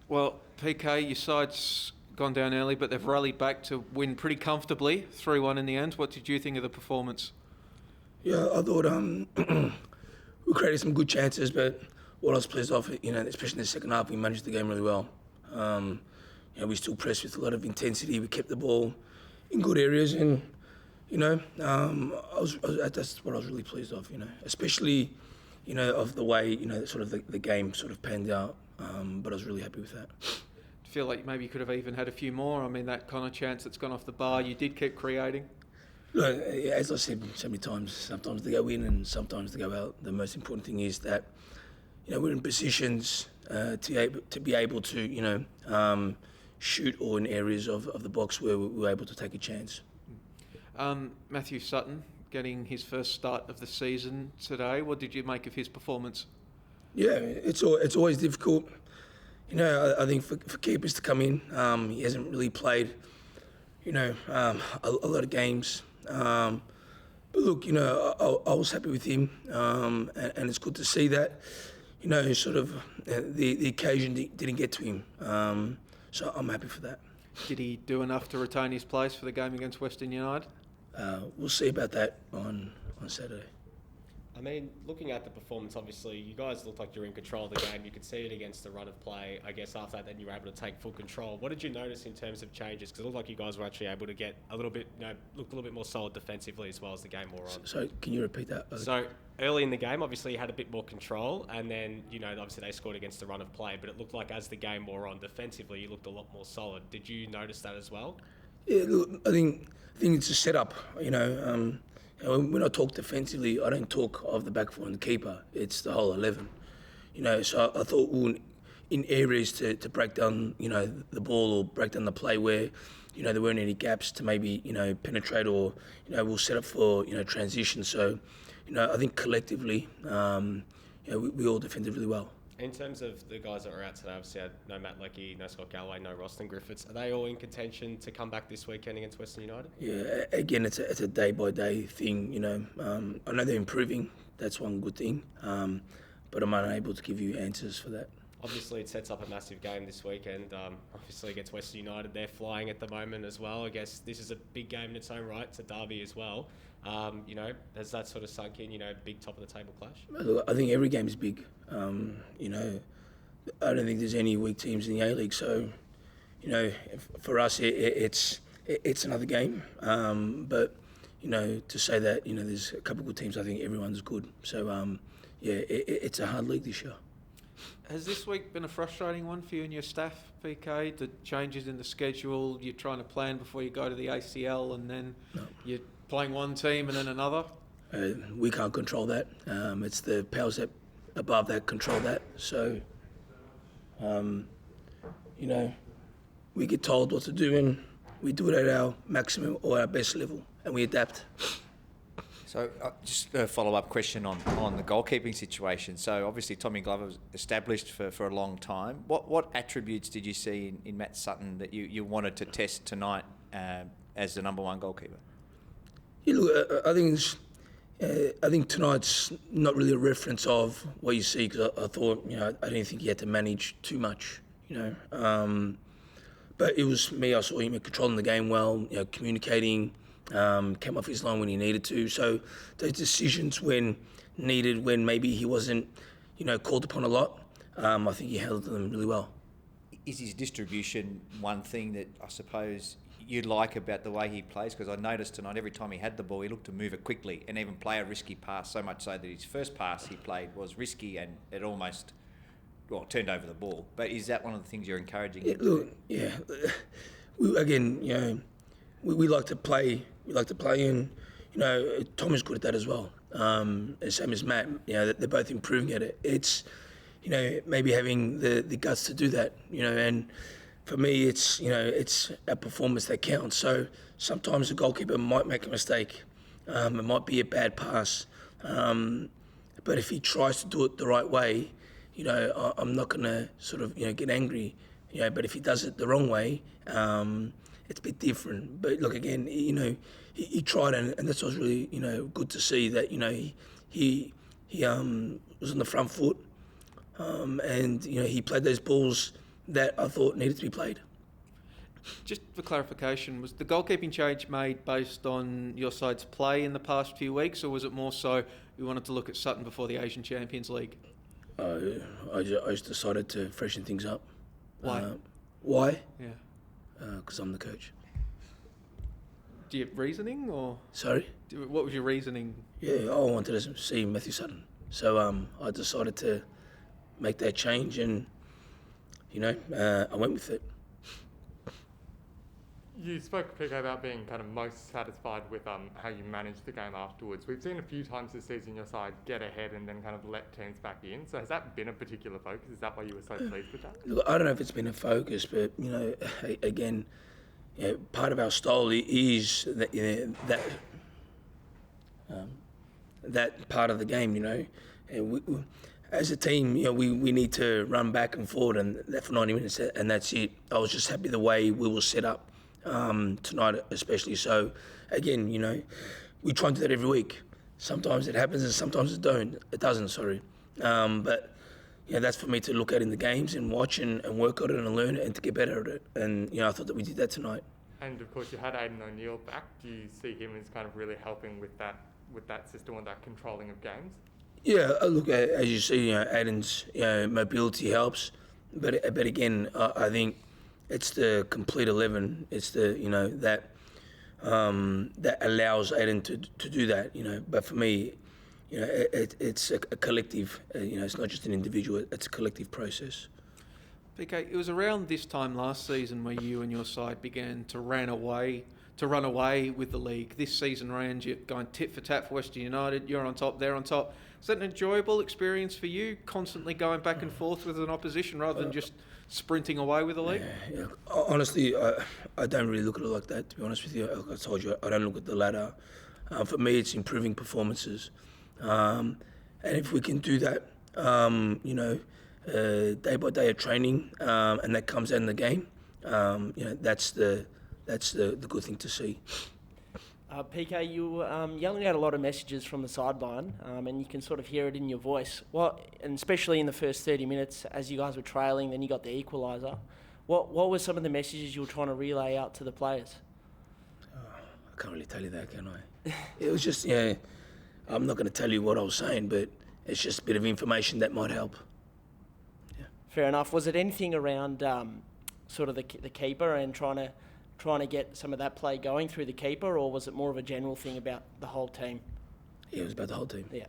Well, PK, your side's gone down early, but they've rallied back to win pretty comfortably, 3-1 in the end. What did you think of the performance? Yeah, I thought we created some good chances, but what I was pleased off, especially in the second half, we managed the game really well. We still pressed with a lot of intensity. We kept the ball in good areas, and that's what I was really pleased of. Especially of the way sort of the game sort of panned out. But I was really happy with that. Do you feel like maybe you could have even had a few more? I mean, that kind of chance that's gone off the bar, you did keep creating. Look, as I said so many times, sometimes they go in and sometimes they go out. The most important thing is that we're in positions to be able to shoot or in areas of the box where we're able to take a chance. Matthew Sutton getting his first start of the season today. What did you make of his performance? Yeah, it's always difficult. I think for keepers to come in, he hasn't really played, a lot of games. But look, I was happy with him, and it's good to see that, sort of the occasion didn't get to him. So I'm happy for that. Did he do enough to retain his place for the game against Western United? We'll see about that on Saturday. I mean, looking at the performance, obviously, you guys looked like you were in control of the game. You could see it against the run of play. I guess after that, then you were able to take full control. What did you notice in terms of changes? Because it looked like you guys were actually able to get a little bit, looked a little bit more solid defensively as well as the game wore on. So can you repeat that? So early in the game, obviously, you had a bit more control, and then, obviously they scored against the run of play. But it looked like as the game wore on, defensively, you looked a lot more solid. Did you notice that as well? Yeah, look, I think it's a setup. When I talk defensively, I don't talk of the back four and the keeper. It's the whole 11. So I thought we were in areas to break down, the ball or break down the play where, there weren't any gaps to maybe, penetrate or, we'll set up for, transition. So, I think collectively, we all defended really well. In terms of the guys that were out today, obviously had no Matt Leckie, no Scott Galloway, no Roston Griffiths. Are they all in contention to come back this weekend against Western United? Yeah, again, it's a day-by-day thing, I know they're improving. That's one good thing. But I'm unable to give you answers for that. Obviously, it sets up a massive game this weekend. Obviously, against Western United, they're flying at the moment as well. I guess this is a big game in its own right. It's a derby as well. Has that sort of sunk in, big top-of-the-table clash? Look, I think every game is big. I don't think there's any weak teams in the A-League. So, for us, it's another game. But, to say that, there's a couple of good teams, I think everyone's good. So, it's a hard league this year. Has this week been a frustrating one for you and your staff, PK? The changes in the schedule, you're trying to plan before you go to the ACL and then you're playing one team and then another? We can't control that. It's the powers that above that control that. So, we get told what to do and we do it at our maximum or our best level and we adapt. So just a follow-up question on the goalkeeping situation. So obviously Tommy Glover was established for a long time. What attributes did you see in Matt Sutton that you wanted to test tonight as the number one goalkeeper? Yeah, look, I think tonight's not really a reference of what you see because I thought I didn't think he had to manage too much, But it was me. I saw him controlling the game well, communicating. Came off his line when he needed to. So those decisions when needed, when maybe he wasn't, called upon a lot, I think he handled them really well. Is his distribution one thing that I suppose you like about the way he plays? Because I noticed tonight every time he had the ball, he looked to move it quickly and even play a risky pass, so much so that his first pass he played was risky and it almost turned over the ball. But is that one of the things you're encouraging him to do? Yeah. We like to play. We like to play, and Tom is good at that as well. Same as Matt. They're both improving at it. It's maybe having the guts to do that. And for me, it's a performance that counts. So sometimes the goalkeeper might make a mistake. It might be a bad pass, but if he tries to do it the right way, I'm not going to sort of get angry. But if he does it the wrong way. It's a bit different, but look again. He tried, and that's what's really good to see that he was on the front foot, and he played those balls that I thought needed to be played. Just for clarification, was the goalkeeping change made based on your side's play in the past few weeks, or was it more so you wanted to look at Sutton before the Asian Champions League? I just decided to freshen things up. Why? Why? Yeah. Because I'm the coach. Do you have reasoning, or Sorry? what was your reasoning? Yeah, I wanted to see Matthew Sutton. So I decided to make that change and, I went with it. You spoke, PK, about being kind of most satisfied with how you managed the game afterwards. We've seen a few times this season your side get ahead and then kind of let teams back in. So has that been a particular focus? Is that why you were so pleased with that? Look, I don't know if it's been a focus, but, again, part of our style is that part of the game, And we, as a team, we need to run back and forward and that for 90 minutes, and that's it. I was just happy the way we were set up. Tonight especially. So again, we try and do that every week. Sometimes it happens and sometimes it doesn't, sorry. But that's for me to look at in the games and watch and work on it and learn it and to get better at it. And I thought that we did that tonight. And of course you had Aidan O'Neill back. Do you see him as kind of really helping with that system or that controlling of games? Yeah, look, as you see, Aidan's mobility helps. But again, I think it's the complete 11. It's the that allows Aiden to do that. But for me, it's a collective. It's not just an individual. It's a collective process. PK, it was around this time last season where you and your side began to run away with the league. This season round, you're going tit for tat for Western United. You're on top, they're on top. Is that an enjoyable experience for you, constantly going back and forth with an opposition rather than just sprinting away with the league? Yeah. Honestly, I don't really look at it like that, to be honest with you. Like I told you, I don't look at the ladder. For me, it's improving performances. And if we can do that, day by day of training, and that comes out in the game, that's the good thing to see. PK, you were yelling out a lot of messages from the sideline, and you can sort of hear it in your voice. And especially in the first 30 minutes, as you guys were trailing, then you got the equaliser. What were some of the messages you were trying to relay out to the players? I can't really tell you that, can I? It was just, I'm not going to tell you what I was saying, but it's just a bit of information that might help. Yeah. Fair enough. Was it anything around sort of the keeper and trying to get some of that play going through the keeper, or was it more of a general thing about the whole team? Yeah, it was about the whole team. Yeah.